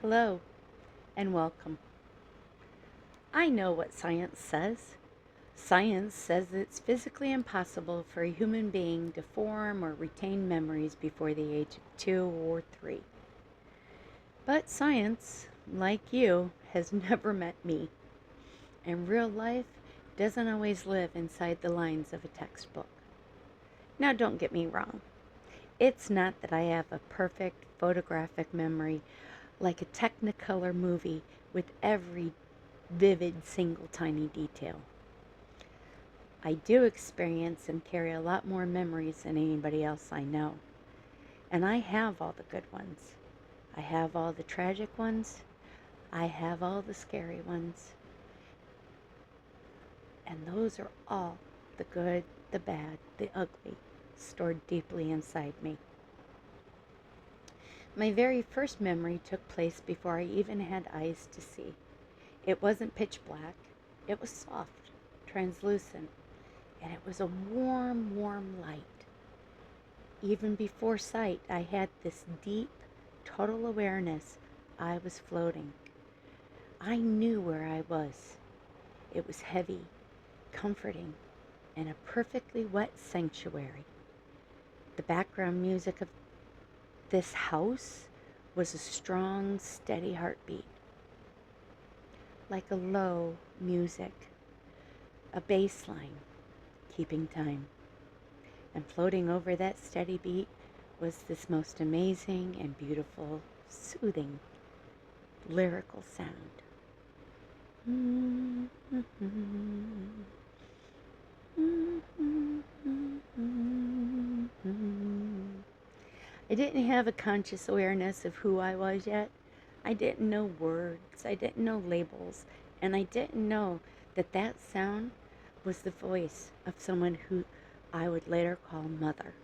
Hello and welcome. I know what science says. Science says it's physically impossible for a human being to form or retain memories before the age of 2 or 3. But science, like you, has never met me, and real life doesn't always live inside the lines of a textbook. Now, don't get me wrong. It's not that I have a perfect photographic memory like a Technicolor movie with every vivid single tiny detail. I do experience and carry a lot more memories than anybody else I know. And I have all the good ones. I have all the tragic ones. I have all the scary ones. And those are all the good, the bad, the ugly, stored deeply inside me. My very first memory took place before I even had eyes to see. It wasn't pitch black. It was soft, translucent, and it was a warm, warm light. Even before sight, I had this deep, total awareness I was floating. I knew where I was. It was heavy, comforting, and a perfectly wet sanctuary. The background music of this house was a strong, steady heartbeat, like a low music, a bass line, keeping time. And floating over that steady beat was this most amazing and beautiful, soothing, lyrical sound. I didn't have a conscious awareness of who I was yet. I didn't know words, I didn't know labels, and I didn't know that that sound was the voice of someone who I would later call Mother.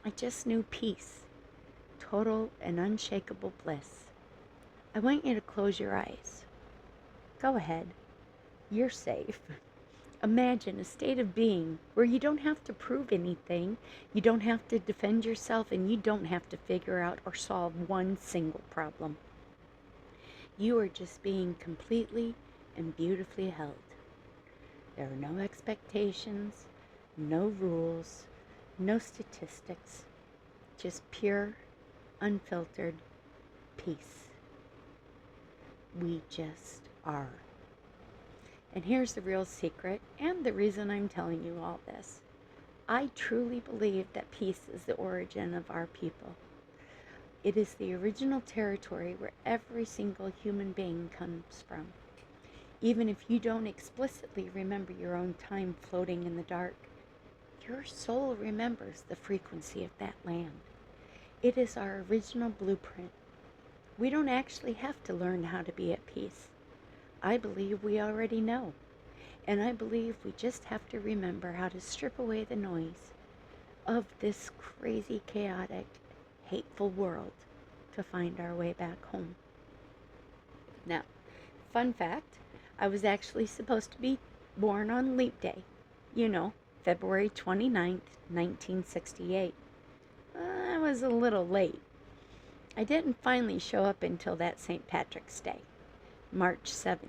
I just knew peace, total and unshakable bliss. I want you to close your eyes. Go ahead. You're safe. Imagine a state of being where you don't have to prove anything, you don't have to defend yourself, and you don't have to figure out or solve one single problem. You are just being completely and beautifully held. There are no expectations, no rules, no statistics, just pure, unfiltered peace. We just are. And here's the real secret, and the reason I'm telling you all this. I truly believe that peace is the origin of our people. It is the original territory where every single human being comes from. Even if you don't explicitly remember your own time floating in the dark, your soul remembers the frequency of that land. It is our original blueprint. We don't actually have to learn how to be at peace. I believe we already know. And I believe we just have to remember how to strip away the noise of this crazy, chaotic, hateful world to find our way back home. Now, fun fact, I was actually supposed to be born on Leap Day. You know, February 29th, 1968. I was a little late. I didn't finally show up until that St. Patrick's Day, March 17th.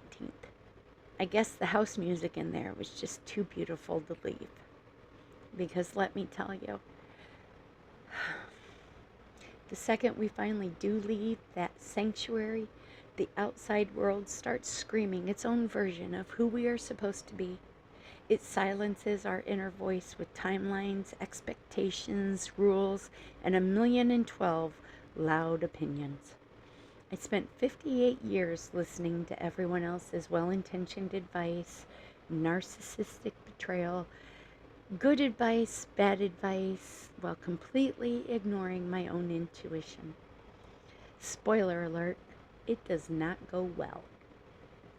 I guess the house music in there was just too beautiful to leave. Because let me tell you, the second we finally do leave that sanctuary, the outside world starts screaming its own version of who we are supposed to be. It silences our inner voice with timelines, expectations, rules, and 1,012 loud opinions. I spent 58 years listening to everyone else's well-intentioned advice, narcissistic betrayal, good advice, bad advice, while completely ignoring my own intuition. Spoiler alert, it does not go well.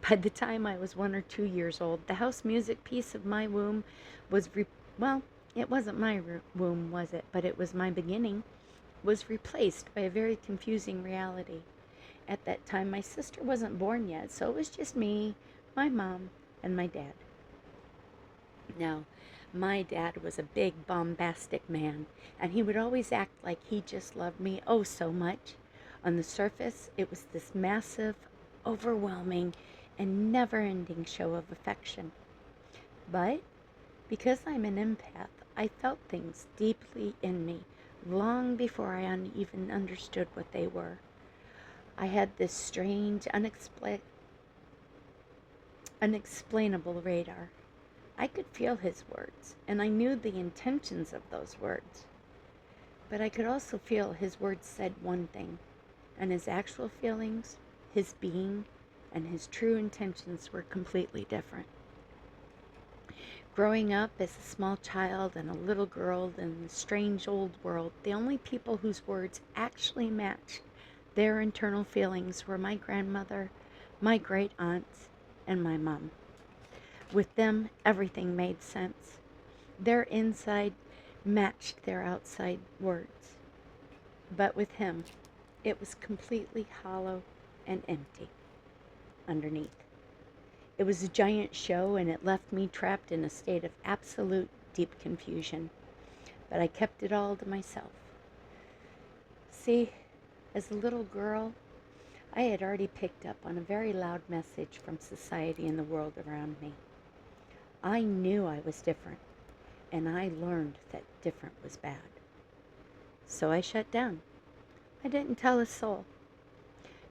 By the time I was 1 or 2 years old, the house music piece of my womb was, it wasn't my womb, was it? But it was my beginning, was replaced by a very confusing reality. At that time, my sister wasn't born yet, so it was just me, my mom, and my dad. Now, my dad was a big, bombastic man, and he would always act like he just loved me oh so much. On the surface, it was this massive, overwhelming, and never ending show of affection. But because I'm an empath, I felt things deeply in me long before I even understood what they were. I had this strange, unexplainable radar. I could feel his words, and I knew the intentions of those words. But I could also feel his words said one thing, and his actual feelings, his being, and his true intentions were completely different. Growing up as a small child and a little girl in the strange old world, the only people whose words actually matched their internal feelings were my grandmother, my great aunts, and my mom. With them, everything made sense. Their inside matched their outside words. But with him, it was completely hollow and empty underneath. It was a giant show, and it left me trapped in a state of absolute deep confusion. But I kept it all to myself. See, as a little girl, I had already picked up on a very loud message from society and the world around me. I knew I was different, and I learned that different was bad. So I shut down. I didn't tell a soul.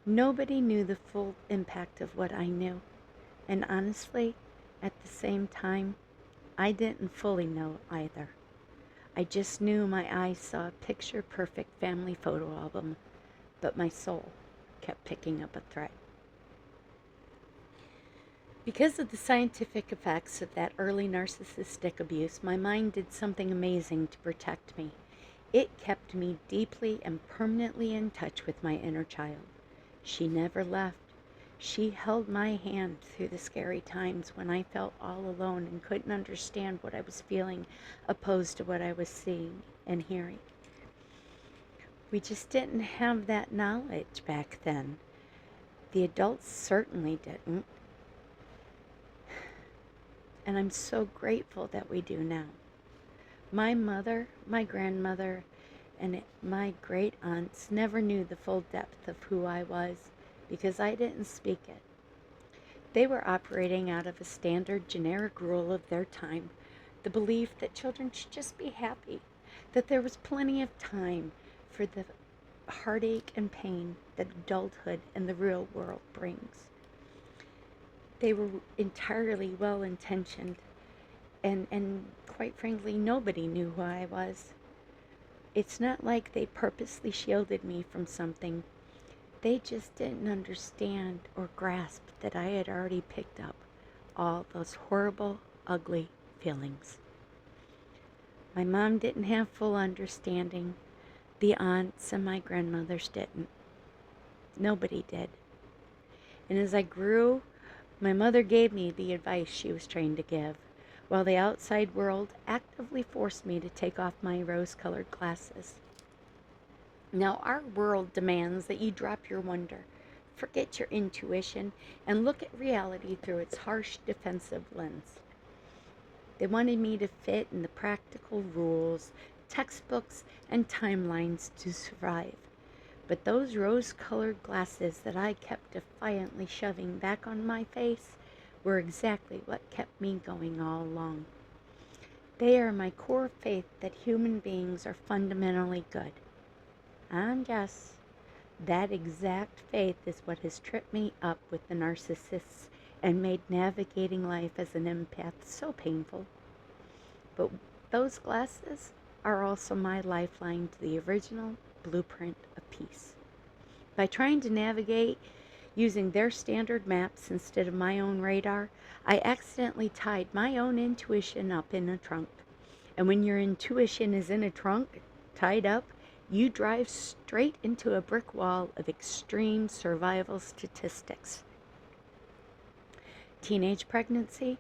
Nobody knew the full impact of what I knew. And honestly, at the same time, I didn't fully know either. I just knew my eyes saw a picture-perfect family photo album, but my soul kept picking up a thread. Because of the scientific effects of that early narcissistic abuse, my mind did something amazing to protect me. It kept me deeply and permanently in touch with my inner child. She never left. She held my hand through the scary times when I felt all alone and couldn't understand what I was feeling opposed to what I was seeing and hearing. We just didn't have that knowledge back then. The adults certainly didn't. And I'm so grateful that we do now. My mother, my grandmother, and my great aunts never knew the full depth of who I was because I didn't speak it. They were operating out of a standard generic rule of their time, the belief that children should just be happy, that there was plenty of time for the heartache and pain that adulthood and the real world brings. They were entirely well-intentioned, and quite frankly, nobody knew who I was. It's not like they purposely shielded me from something. They just didn't understand or grasp that I had already picked up all those horrible, ugly feelings. My mom didn't have full understanding. The aunts and my grandmothers didn't. Nobody did. And as I grew, my mother gave me the advice she was trained to give, while the outside world actively forced me to take off my rose-colored glasses. Now, our world demands that you drop your wonder, forget your intuition, and look at reality through its harsh, defensive lens. They wanted me to fit in the practical rules, textbooks, and timelines to survive. But those rose-colored glasses that I kept defiantly shoving back on my face were exactly what kept me going all along. They are my core faith that human beings are fundamentally good. And yes, that exact faith is what has tripped me up with the narcissists and made navigating life as an empath so painful. But those glasses are also my lifeline to the original blueprint of peace. By trying to navigate using their standard maps instead of my own radar, I accidentally tied my own intuition up in a trunk. And when your intuition is in a trunk, tied up, you drive straight into a brick wall of extreme survival statistics. Teenage pregnancy,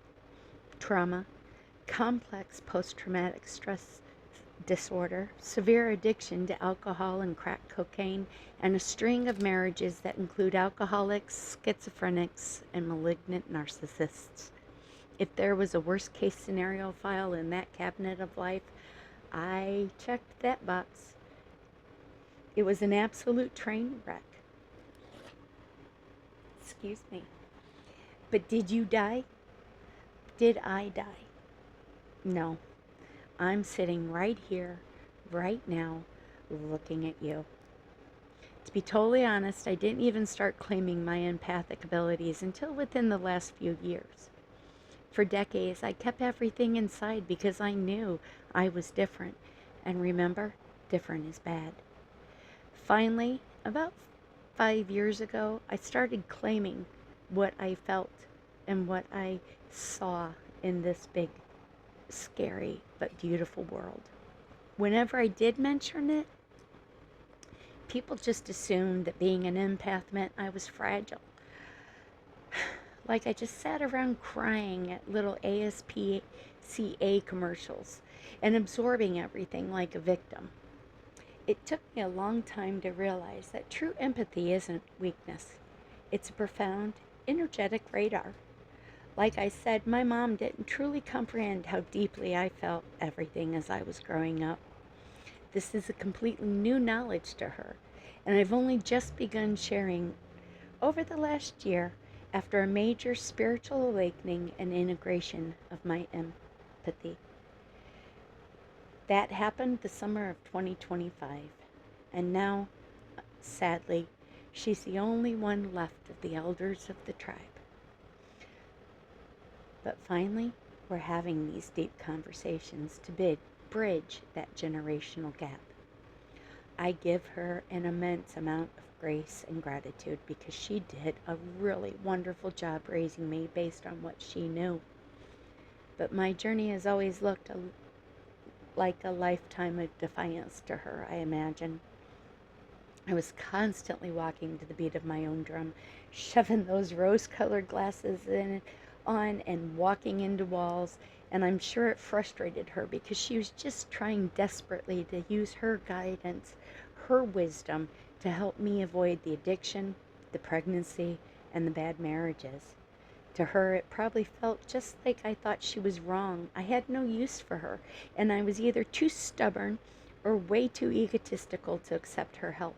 trauma, complex post-traumatic stress disorder, severe addiction to alcohol and crack cocaine, and a string of marriages that include alcoholics, schizophrenics, and malignant narcissists. If there was a worst case scenario file in that cabinet of life, I checked that box. It was an absolute train wreck. Excuse me. But did you die? Did I die? No. I'm sitting right here, right now, looking at you. To be totally honest, I didn't even start claiming my empathic abilities until within the last few years. For decades, I kept everything inside because I knew I was different. And remember, different is bad. Finally, about 5 years ago, I started claiming what I felt and what I saw in this big, scary, but beautiful world. Whenever I did mention it, people just assumed that being an empath meant I was fragile. Like I just sat around crying at little ASPCA commercials and absorbing everything like a victim. It took me a long time to realize that true empathy isn't weakness. It's a profound, energetic radar. Like I said, my mom didn't truly comprehend how deeply I felt everything as I was growing up. This is a completely new knowledge to her, and I've only just begun sharing over the last year after a major spiritual awakening and integration of my empathy. That happened the summer of 2025, and now, sadly, she's the only one left of the elders of the tribe. But finally, we're having these deep conversations to bridge that generational gap. I give her an immense amount of grace and gratitude because she did a really wonderful job raising me based on what she knew. But my journey has always looked like a lifetime of defiance to her, I imagine. I was constantly walking to the beat of my own drum, shoving those rose-colored glasses on and walking into walls, and I'm sure it frustrated her because she was just trying desperately to use her guidance, her wisdom, to help me avoid the addiction, the pregnancy, and the bad marriages. To her, it probably felt just like I thought she was wrong. I had no use for her, and I was either too stubborn or way too egotistical to accept her help.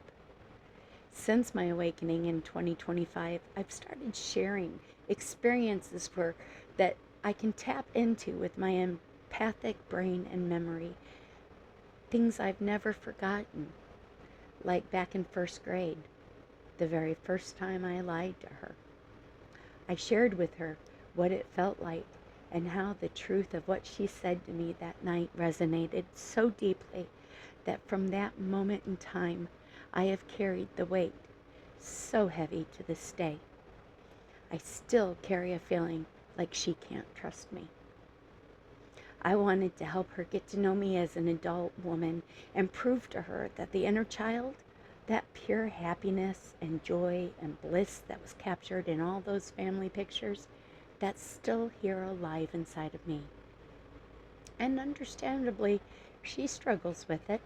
Since my awakening in 2025, I've started sharing experiences that I can tap into with my empathic brain and memory. Things I've never forgotten, like back in first grade, the very first time I lied to her. I shared with her what it felt like and how the truth of what she said to me that night resonated so deeply that from that moment in time, I have carried the weight so heavy to this day. I still carry a feeling like she can't trust me. I wanted to help her get to know me as an adult woman and prove to her that the inner child, that pure happiness and joy and bliss that was captured in all those family pictures, that's still here alive inside of me. And understandably, she struggles with it.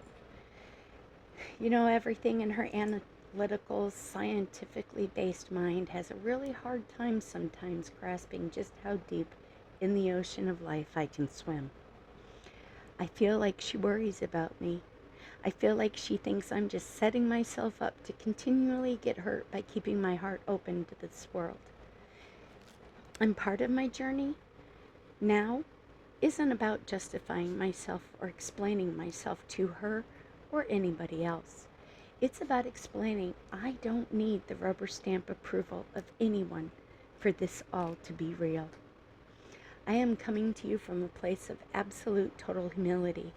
You know, everything in her analytical, scientifically based mind has a really hard time sometimes grasping just how deep in the ocean of life I can swim. I feel like she worries about me. I feel like she thinks I'm just setting myself up to continually get hurt by keeping my heart open to this world. And part of my journey now isn't about justifying myself or explaining myself to her or anybody else. It's about explaining I don't need the rubber stamp approval of anyone for this all to be real. I am coming to you from a place of absolute total humility.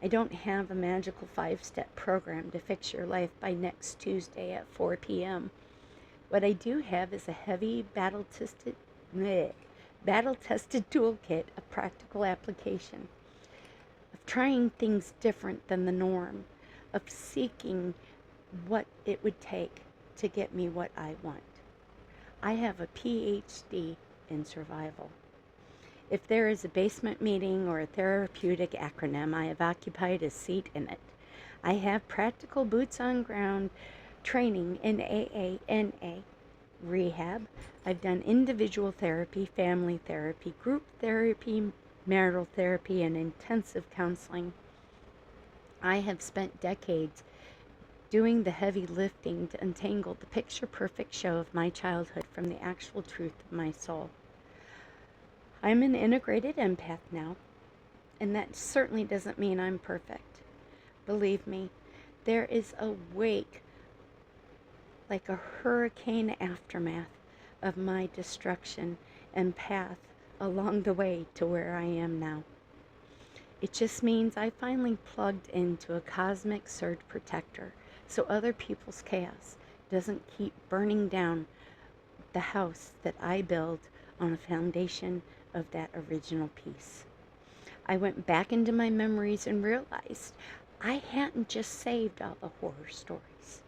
I don't have a magical 5-step program to fix your life by next Tuesday at 4 p.m. What I do have is a heavy battle-tested toolkit of practical application, of trying things different than the norm, of seeking what it would take to get me what I want. I have a PhD in survival. If there is a basement meeting or a therapeutic acronym, I have occupied a seat in it. I have practical boots on ground training in AANA, rehab. I've done individual therapy, family therapy, group therapy, marital therapy, and intensive counseling. I have spent decades doing the heavy lifting to untangle the picture-perfect show of my childhood from the actual truth of my soul. I'm an integrated empath now, and that certainly doesn't mean I'm perfect. Believe me, there is a wake, like a hurricane aftermath, of my destruction and path along the way to where I am now. It just means I finally plugged into a cosmic surge protector so other people's chaos doesn't keep burning down the house that I build on a foundation of that original piece. I went back into my memories and realized I hadn't just saved all the horror stories.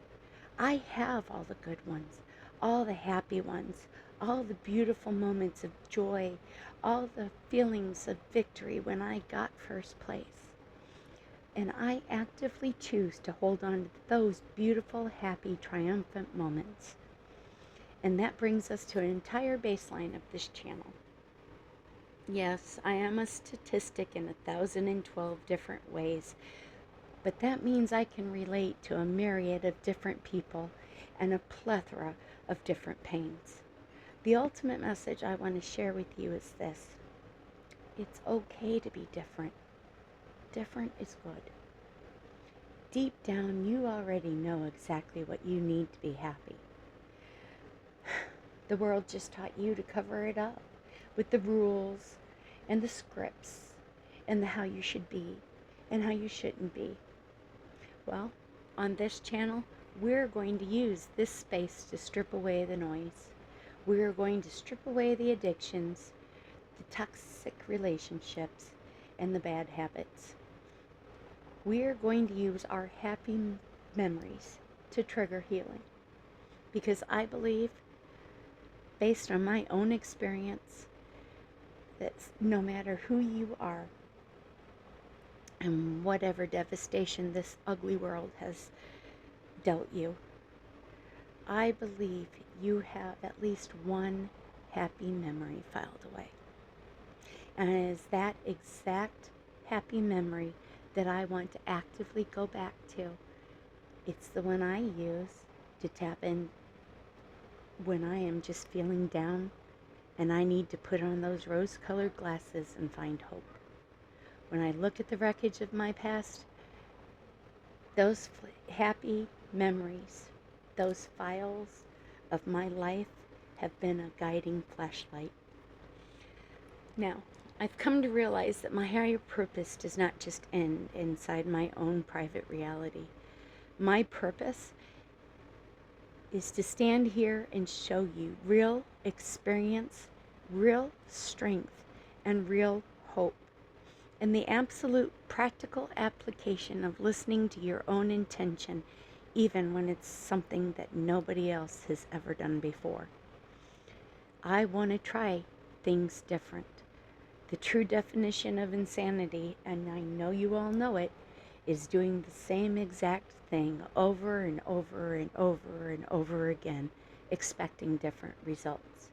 I have all the good ones, all the happy ones, all the beautiful moments of joy, all the feelings of victory when I got first place. And I actively choose to hold on to those beautiful, happy, triumphant moments. And that brings us to an entire baseline of this channel. Yes, I am a statistic in 1,012 different ways, but that means I can relate to a myriad of different people and a plethora of different pains. The ultimate message I want to share with you is this: it's okay to be different. Different is good. Deep down, you already know exactly what you need to be happy. The world just taught you to cover it up with the rules and the scripts and the how you should be and how you shouldn't be. Well, on this channel, we're going to use this space to strip away the noise. We're going to strip away the addictions, the toxic relationships, and the bad habits. We're going to use our happy memories to trigger healing. Because I believe, based on my own experience, that no matter who you are and whatever devastation this ugly world has dealt you, I believe you have at least one happy memory filed away. And it is that exact happy memory that I want to actively go back to. It's the one I use to tap in when I am just feeling down and I need to put on those rose-colored glasses and find hope. When I look at the wreckage of my past, those happy memories, those files of my life have been a guiding flashlight. Now, I've come to realize that my higher purpose does not just end inside my own private reality. My purpose is to stand here and show you real experience, real strength, and real hope, and the absolute practical application of listening to your own intention, even when it's something that nobody else has ever done before. I want to try things different. The true definition of insanity, and I know you all know it, is doing the same exact thing over and over and over and over again, expecting different results.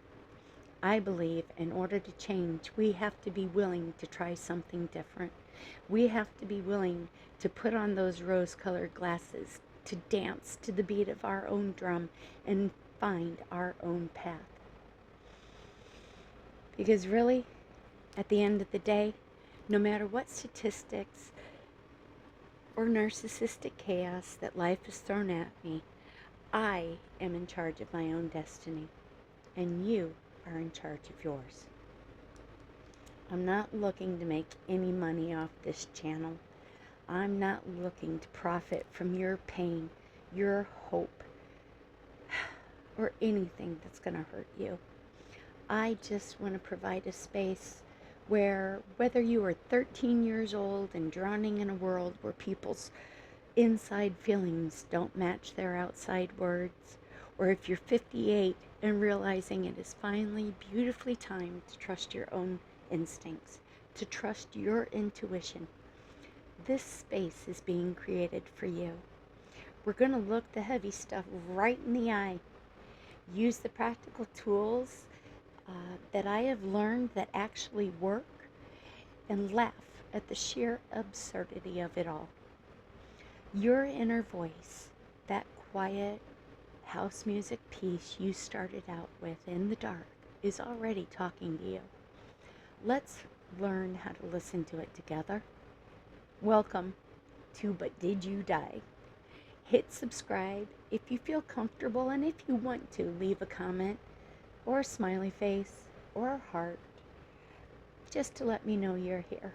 I believe in order to change, we have to be willing to try something different. We have to be willing to put on those rose-colored glasses, to dance to the beat of our own drum and find our own path. Because really, at the end of the day, no matter what statistics or narcissistic chaos that life has thrown at me, I am in charge of my own destiny, and you are in charge of yours. I'm not looking to make any money off this channel. I'm not looking to profit from your pain, your hope, or anything that's going to hurt you. I just want to provide a space where, whether you are 13 years old and drowning in a world where people's inside feelings don't match their outside words, or if you're 58 and realizing it is finally beautifully time to trust your own instincts, to trust your intuition, this space is being created for you. We're going to look the heavy stuff right in the eye, use the practical tools that I have learned that actually work, and laugh at the sheer absurdity of it all. Your inner voice, quiet house music piece you started out with in the dark is already talking to you. Let's learn how to listen to it together. Welcome to But Did You Die? Hit subscribe if you feel comfortable, and if you want to, leave a comment or a smiley face or a heart just to let me know you're here.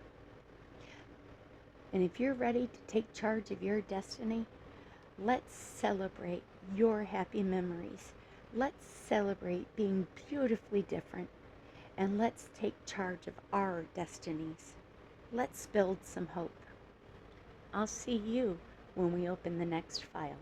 And if you're ready to take charge of your destiny, let's celebrate your happy memories. Let's celebrate being beautifully different. And let's take charge of our destinies. Let's build some hope. I'll see you when we open the next file.